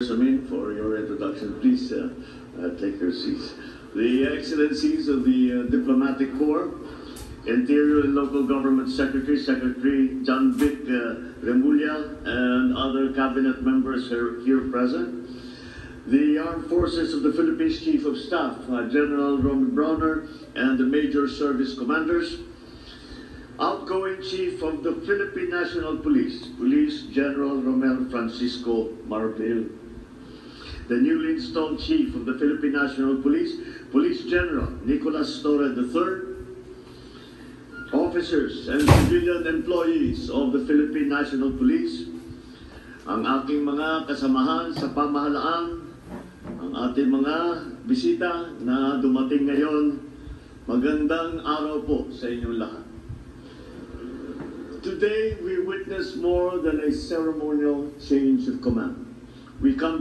Samin, for your introduction. Please take your seats. The Excellencies of the Diplomatic Corps, Interior and Local Government Secretary, Secretary John Vic Remulla, and other cabinet members are here present. The Armed Forces of the Philippines Chief of Staff, General Romy Browner, and the Major Service Commanders. Outgoing Chief of the Philippine National Police, Police General Romel Francisco Marbil. The newly installed Chief of the Philippine National Police, Police General Nicolas Torre III. Officers and civilian employees of the Philippine National Police, ang aking mga kasamahan sa pamahalaan, ang ating mga bisita na dumating ngayon, magandang araw po sa inyong lahat. Today, we witness more than a ceremonial change of command. We come